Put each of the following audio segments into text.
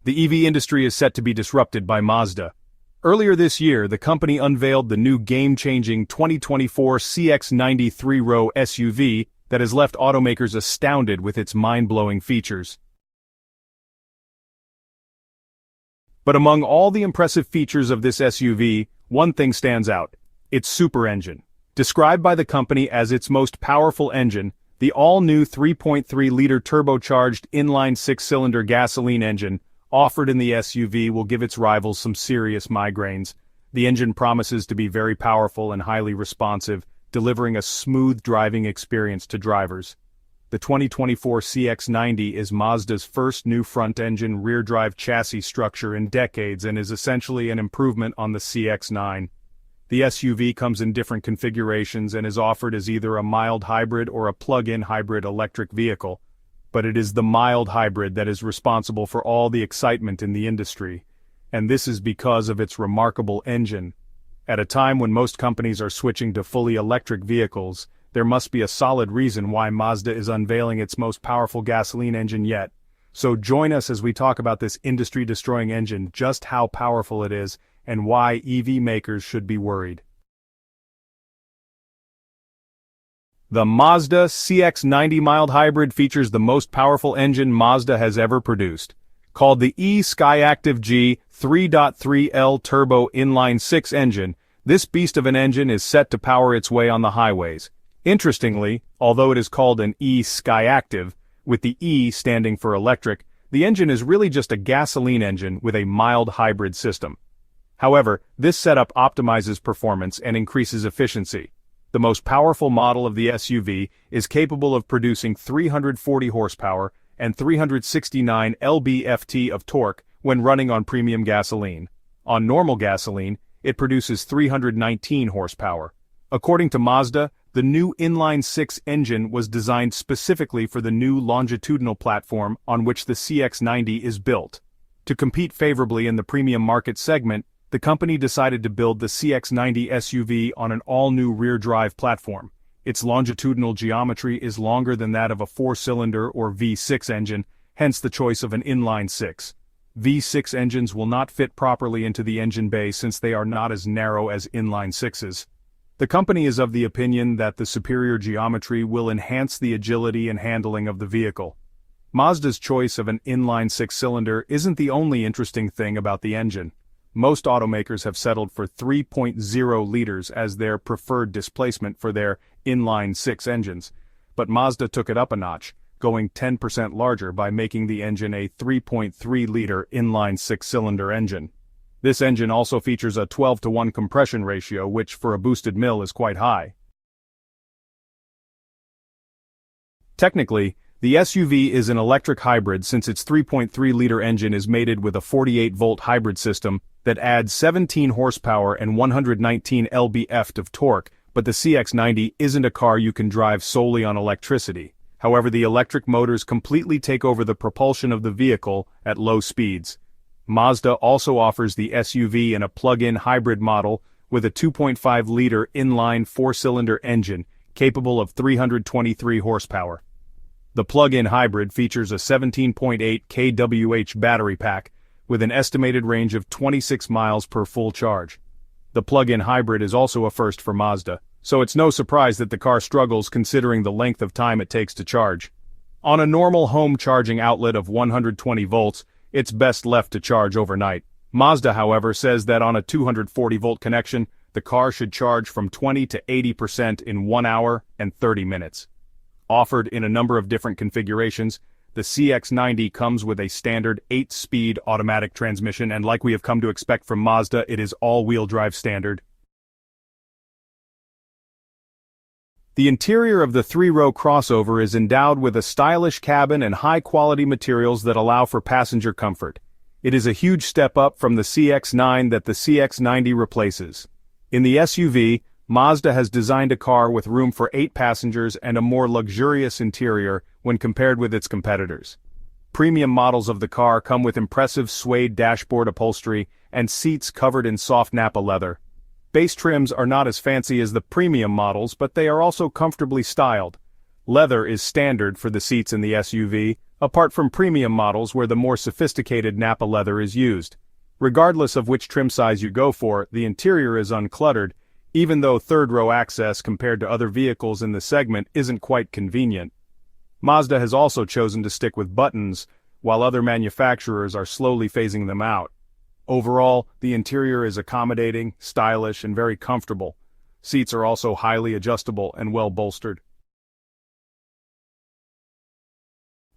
The EV industry is set to be disrupted by Mazda. Earlier this year, the company unveiled the new game-changing 2024 CX-90 three-row SUV that has left automakers astounded with its mind-blowing features. But among all the impressive features of this SUV, one thing stands out: its super engine. Described by the company as its most powerful engine, the all-new 3.3-liter turbocharged inline six-cylinder gasoline engine offered in the SUV will give its rivals some serious migraines. The engine promises to be very powerful and highly responsive, delivering a smooth driving experience to drivers. The 2024 CX-90 is Mazda's first new front-engine rear-drive chassis structure in decades and is essentially an improvement on the CX-9. The SUV comes in different configurations and is offered as either a mild hybrid or a plug-in hybrid electric vehicle. But it is the mild hybrid that is responsible for all the excitement in the industry, and this is because of its remarkable engine. At a time when most companies are switching to fully electric vehicles, there must be a solid reason why Mazda is unveiling its most powerful gasoline engine yet. So join us as we talk about this industry-destroying engine, just how powerful it is, and why EV makers should be worried. The Mazda CX-90 mild hybrid features the most powerful engine Mazda has ever produced. Called the e-Skyactiv G 3.3L Turbo Inline-6 engine, this beast of an engine is set to power its way on the highways. Interestingly, although it is called an e-Skyactiv, with the E standing for electric, the engine is really just a gasoline engine with a mild hybrid system. However, this setup optimizes performance and increases efficiency. The most powerful model of the SUV is capable of producing 340 horsepower and 369 lb-ft of torque when running on premium gasoline. On normal gasoline, it produces 319 horsepower. According to Mazda, the new inline-6 engine was designed specifically for the new longitudinal platform on which the CX-90 is built. To compete favorably in the premium market segment, the company decided to build the CX-90 SUV on an all-new rear-drive platform. Its longitudinal geometry is longer than that of a four-cylinder or V6 engine, hence the choice of an inline-6. V6 engines will not fit properly into the engine bay since they are not as narrow as inline-6s. The company is of the opinion that the superior geometry will enhance the agility and handling of the vehicle. Mazda's choice of an inline six-cylinder isn't the only interesting thing about the engine. Most automakers have settled for 3.0 liters as their preferred displacement for their inline-6 engines, but Mazda took it up a notch, going 10% larger by making the engine a 3.3-liter inline six-cylinder engine. This engine also features a 12-to-1 compression ratio, which for a boosted mill is quite high. Technically, the SUV is an electric hybrid since its 3.3-liter engine is mated with a 48-volt hybrid system that adds 17 horsepower and 119 lb-ft of torque, but the CX-90 isn't a car you can drive solely on electricity. However, the electric motors completely take over the propulsion of the vehicle at low speeds. Mazda also offers the SUV in a plug-in hybrid model with a 2.5-liter inline four-cylinder engine capable of 323 horsepower. The plug-in hybrid features a 17.8 kWh battery pack with an estimated range of 26 miles per full charge. The plug-in hybrid is also a first for Mazda, so it's no surprise that the car struggles considering the length of time it takes to charge. On a normal home charging outlet of 120 volts, it's best left to charge overnight. Mazda, however, says that on a 240-volt connection, the car should charge from 20 to 80% in 1 hour and 30 minutes. Offered in a number of different configurations, the CX-90 comes with a standard 8-speed automatic transmission, and like we have come to expect from Mazda, it is all-wheel drive standard. The interior of the three-row crossover is endowed with a stylish cabin and high-quality materials that allow for passenger comfort. It is a huge step up from the CX-9 that the CX-90 replaces. In the SUV, Mazda has designed a car with room for 8 passengers and a more luxurious interior when compared with its competitors. Premium models of the car come with impressive suede dashboard upholstery and seats covered in soft Nappa leather. Base trims are not as fancy as the premium models, but they are also comfortably styled. Leather is standard for the seats in the SUV, apart from premium models where the more sophisticated Nappa leather is used. Regardless of which trim size you go for, the interior is uncluttered, even though third-row access compared to other vehicles in the segment isn't quite convenient. Mazda has also chosen to stick with buttons, while other manufacturers are slowly phasing them out. Overall, the interior is accommodating, stylish, and very comfortable. Seats are also highly adjustable and well bolstered.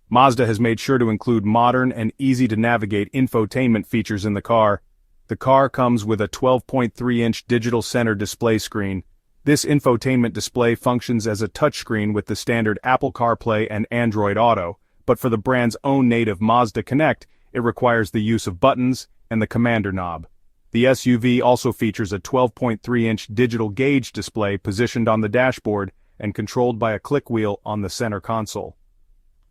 Mazda has made sure to include modern and easy-to-navigate infotainment features in the car. The car comes with a 12.3-inch digital center display screen. This infotainment display functions as a touchscreen with the standard Apple CarPlay and Android Auto, but for the brand's own native Mazda Connect, it requires the use of buttons and the commander knob. The SUV also features a 12.3-inch digital gauge display positioned on the dashboard and controlled by a click wheel on the center console.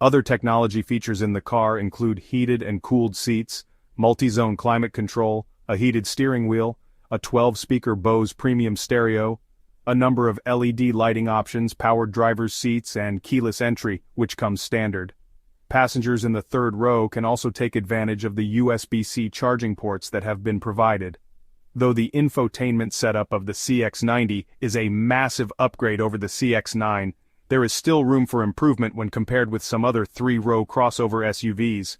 Other technology features in the car include heated and cooled seats, multi-zone climate control, a heated steering wheel, a 12-speaker Bose premium stereo, a number of LED lighting options, powered driver's seats, and keyless entry, which comes standard. Passengers in the third row can also take advantage of the USB-C charging ports that have been provided. Though the infotainment setup of the CX-90 is a massive upgrade over the CX-9, there is still room for improvement when compared with some other three-row crossover SUVs.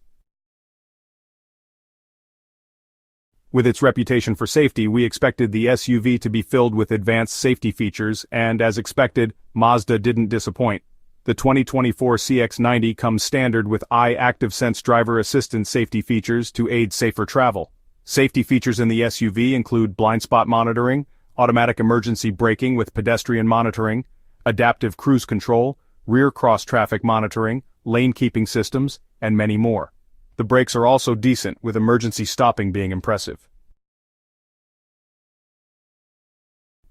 With its reputation for safety, we expected the SUV to be filled with advanced safety features, and as expected, Mazda didn't disappoint. The 2024 CX-90 comes standard with Active Sense driver assistance safety features to aid safer travel. Safety features in the SUV include blind spot monitoring, automatic emergency braking with pedestrian monitoring, adaptive cruise control, rear cross-traffic monitoring, lane keeping systems, and many more. The brakes are also decent, with emergency stopping being impressive.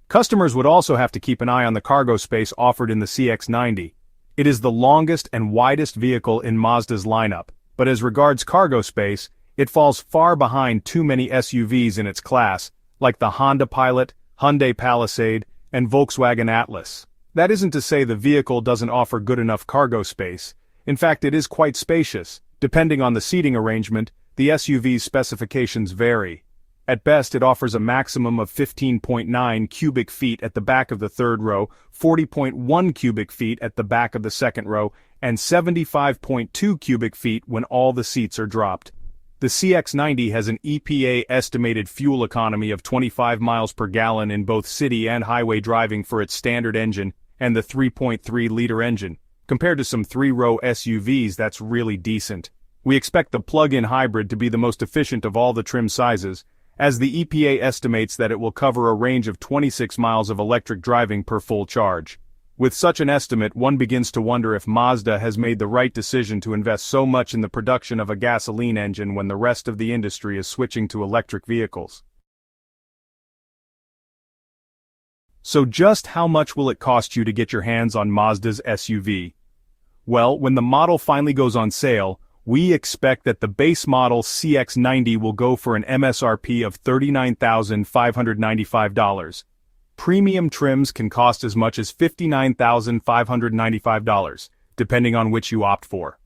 Customers would also have to keep an eye on the cargo space offered in the CX-90. It is the longest and widest vehicle in Mazda's lineup, but as regards cargo space, it falls far behind too many SUVs in its class, like the Honda Pilot, Hyundai Palisade, and Volkswagen Atlas. That isn't to say the vehicle doesn't offer good enough cargo space. In fact, it is quite spacious. Depending on the seating arrangement, the SUV's specifications vary. At best, it offers a maximum of 15.9 cubic feet at the back of the third row, 40.1 cubic feet at the back of the second row, and 75.2 cubic feet when all the seats are dropped. The CX-90 has an EPA estimated fuel economy of 25 miles per gallon in both city and highway driving for its standard engine and the 3.3-liter engine. Compared to some three-row SUVs, that's really decent. We expect the plug-in hybrid to be the most efficient of all the trim sizes, as the EPA estimates that it will cover a range of 26 miles of electric driving per full charge. With such an estimate, one begins to wonder if Mazda has made the right decision to invest so much in the production of a gasoline engine when the rest of the industry is switching to electric vehicles. So just how much will it cost you to get your hands on Mazda's SUV? Well, when the model finally goes on sale, we expect that the base model CX-90 will go for an MSRP of $39,595. Premium trims can cost as much as $59,595, depending on which you opt for.